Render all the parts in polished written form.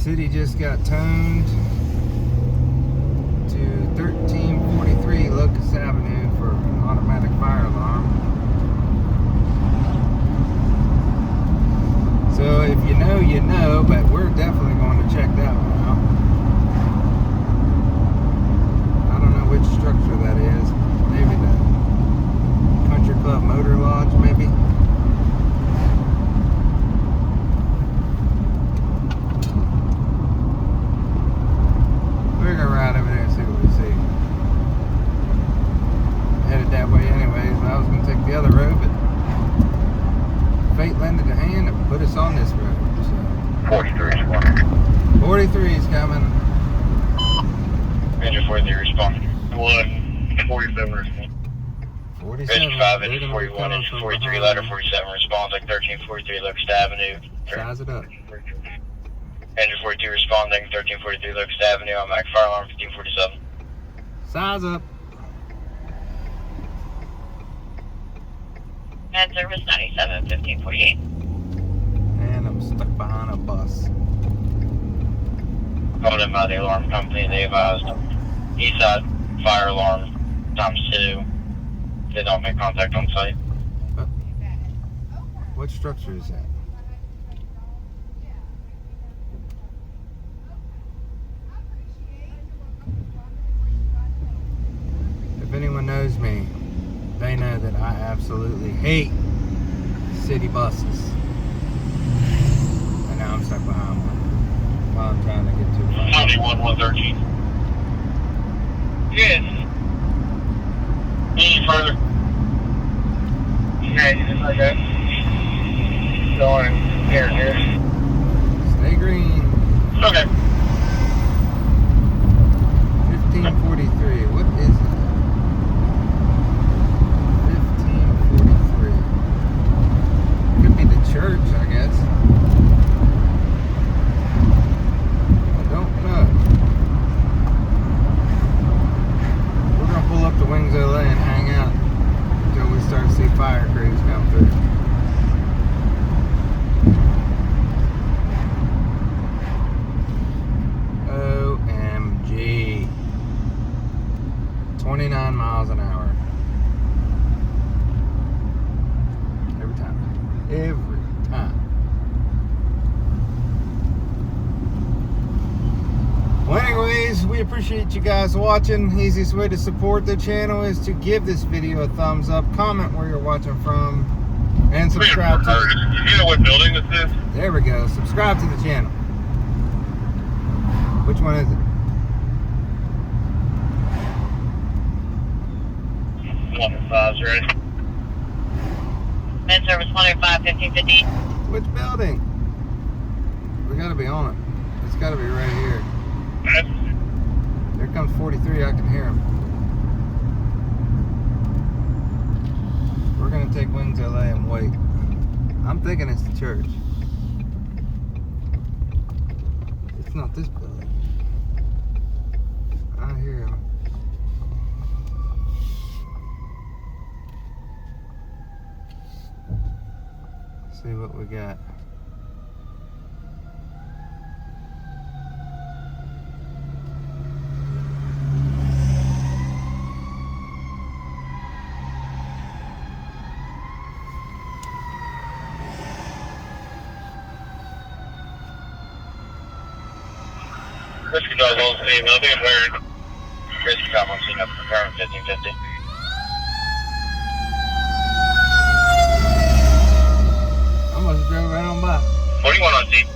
City just got toned to 1343 Locust Avenue for an automatic fire alarm. So if you know, you know, but we're definitely going to check that one out. I don't know which structure that is. Maybe the Country Club Motor Lodge, maybe. We're gonna ride over there and see what we see. Headed that way anyways. I was gonna take the other road, but fate lended a hand and put us on this road. So 43 is one. 43 is coming. Engine 43 responding. 47 responding. 47. Engine 5, engine 41, engine 43, ladder 47 responds like 1343 Locust Avenue. Size it up. Engine 42 responding, 1343 Locust Avenue, I'm back, fire alarm 1547. Size up. And service 97, 1548. And I'm stuck behind a bus. Called in by the alarm company, they advised east side fire alarm ×2. They don't make contact on site. What structure is that? If anyone knows me, they know that I absolutely hate city buses. And now I'm stuck behind one while I'm trying to get to it. 91 113. Yes. Any further? Okay, just like that. Going here. Stay green. Okay. 1543. What is it? 1543. Could be the church, I guess. I don't know. We're gonna pull up to Wings LA and hang out until we start to see fire crews come through. OMG. 29 miles an hour. Every time. Every time. Well, anyways, we appreciate you guys watching. Easiest way to support the channel is to give this video a thumbs up, comment where you're watching from, and subscribe to the... You know what building this is? There we go. Subscribe to the channel. Which one is it? 105's ready. And service 105, 1550. Which building? We gotta be on it. It's gotta be right here. There comes 43. I can hear him. We're gonna take Wings LA and wait. I'm thinking it's the church. It's not this building. I hear him. See what we got. Rescue dog on scene, nothing impaired. Rescue cop on scene up for Fairmont 1550. Almost drove right on by. 41 on scene.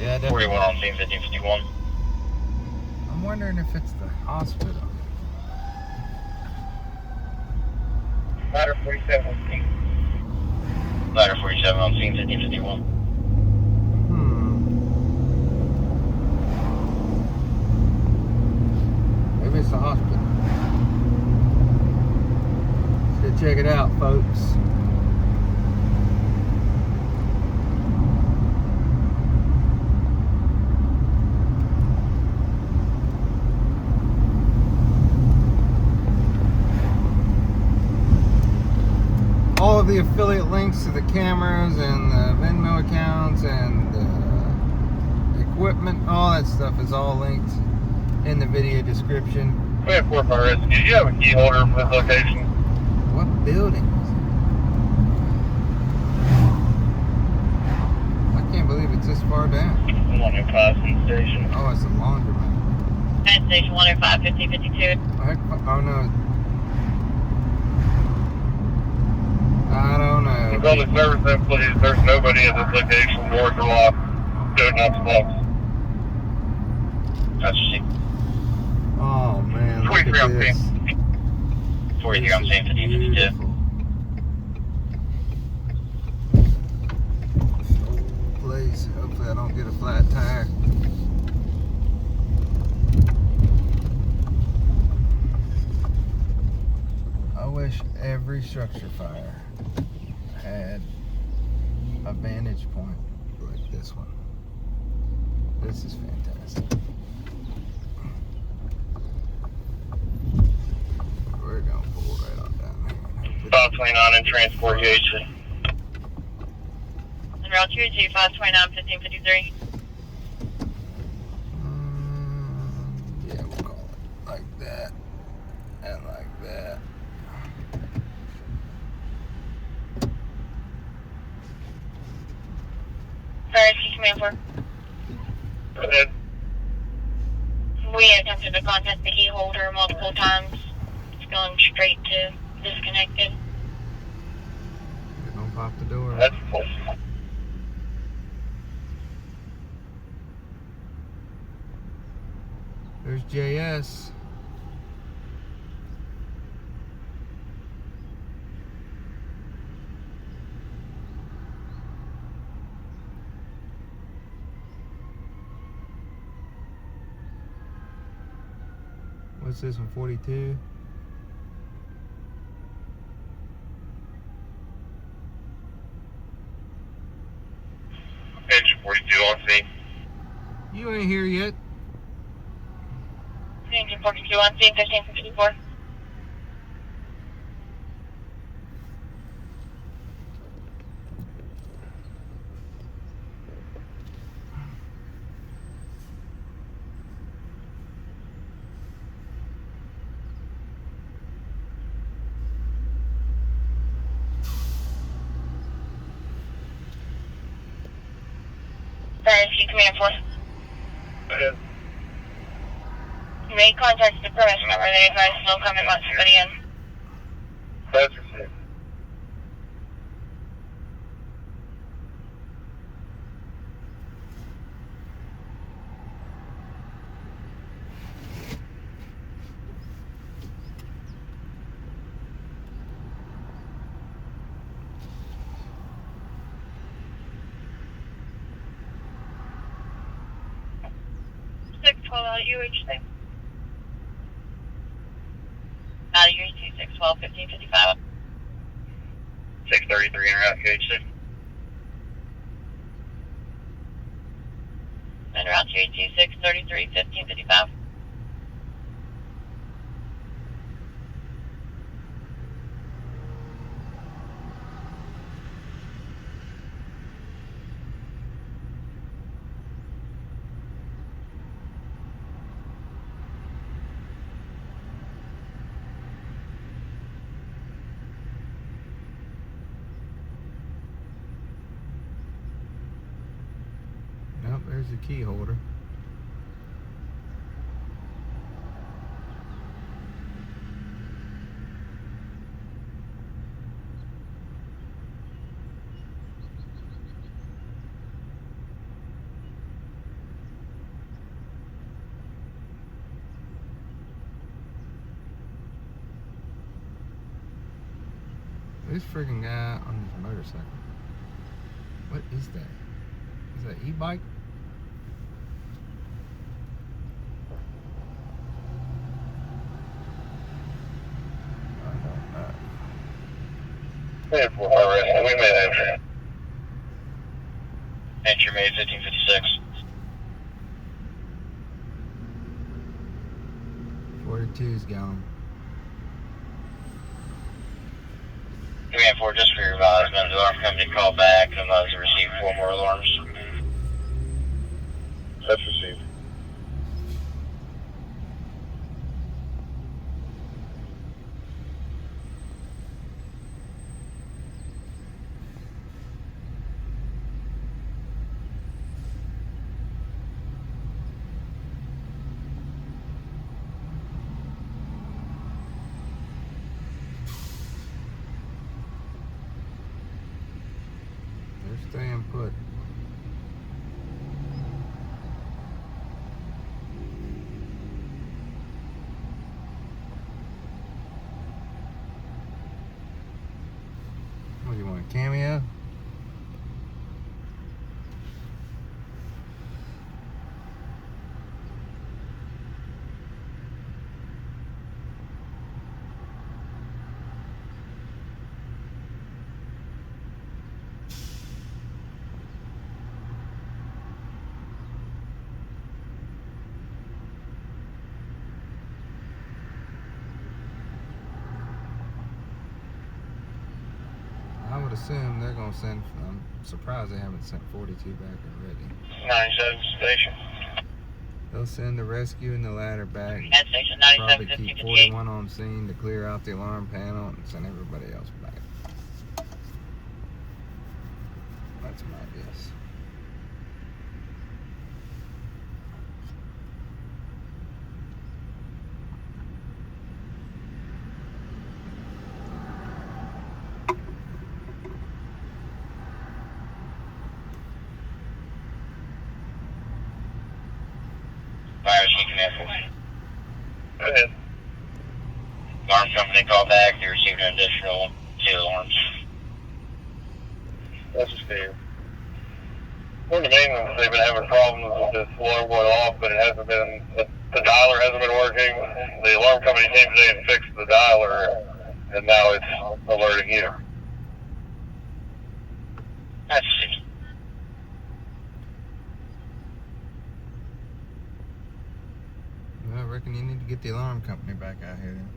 Yeah, definitely. 41 on scene, 1551. I'm wondering if it's the hospital. Ladder 47 on scene. Ladder 47 on scene, 1551. Maybe it's the hospital. Let's go check it out, folks. All of the affiliate links to the cameras and the Venmo accounts and the equipment, all that stuff is all linked in the video description. We have 4 fire rescue. Do you have a key holder for this location? What building is it? I can't believe it's this far down. 105 station. Oh, it's a laundromat. At station 105 1552. Oh no. I don't know. Call the service then, please. There's nobody at this location. Doors are locked. Donuts box. That's cheap. Oh man, look 43 at on this. 43 on scene, 1552. Beautiful. Place. Hopefully I don't get a flat tire. I wish every structure fire had a vantage point like this one. This is fantastic. We're gonna pull right on down here. 529 and transport UHC. And route 2 529 1553. Yeah, we'll call it like that and like that. Fire rescue command 4. Go ahead. We attempted to contact the key holder multiple times. It's going straight to disconnected. They're gonna pop the door. That's cool. There's JS. What's this one, 42? Engine 42 on scene. You ain't here yet. Engine 42 on scene 1554. Fire rescue command 4. Go ahead. You may contact the premise number. They advise no comment let somebody in. That's received. Out of UHC. Out of UHC 612 1555. 633 en route UHC. And route UHC 633 1555. Nope, there's the key holder. This freaking guy on his motorcycle. What is that? Is that e-bike? I don't know. Man, for fire rescue. We may have that. Entry made 1556. 42's gone. Command 4, just for your advisement, the alarm company called back and those received 4 more alarms. That's received. They're staying put. What do you want, a cameo? I would assume they're going to send, I'm surprised they haven't sent 42 back already. 97 station. They'll send the rescue and the ladder back. At station Probably 97, keep 58. 41 on scene to clear out the alarm panel and send everybody else back. That's my guess. Fire chief command force. Go ahead. Alarm company called back. They received an additional 2 alarms. That's received. One of the main ones, they've been having problems with this alarm going off, but it hasn't been, the dialer hasn't been working. The alarm company came today and fixed the dialer, and now it's alerting you. That's received. Well, I reckon you need to get the alarm company back out here then.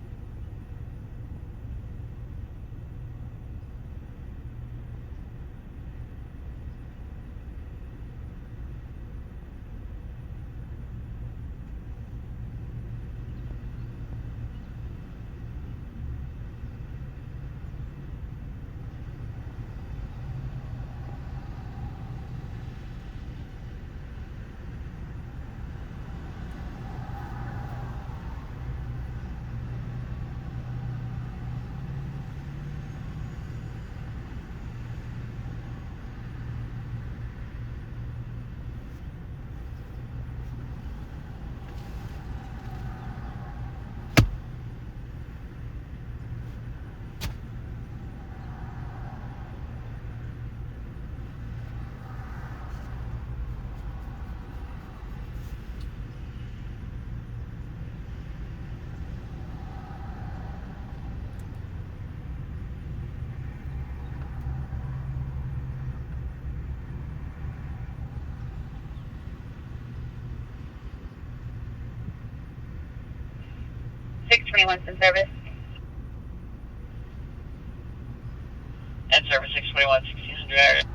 In service. End service 621, 1600.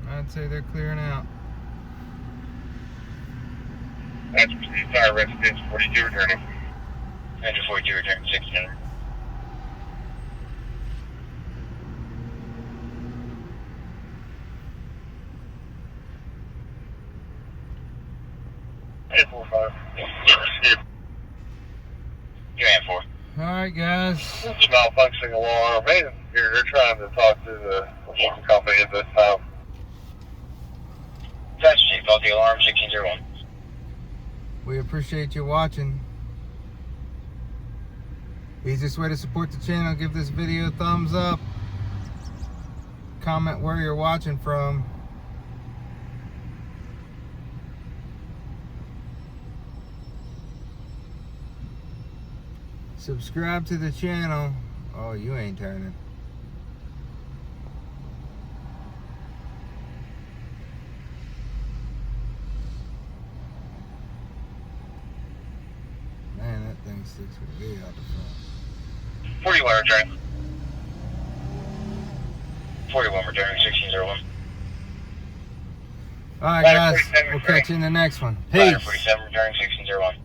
I'd say they're clearing out. That's received. Fire rescue 42 returning. Engine 42 returning 1600. Eight 45. Received. You're in 4. Alright, guys. It's malfunctioning alarm. They're trying to talk to the alarm company at this time. That's chief. Call the alarm 1601. We appreciate you watching. Easiest way to support the channel, give this video a thumbs up. Comment where you're watching from. Subscribe to the channel. Oh, you ain't turning. Man, that thing sticks way out the front. 41 returning. 41 returning 1601. All right, guys. We'll catch you in the next one. Peace. 47, returning 1601.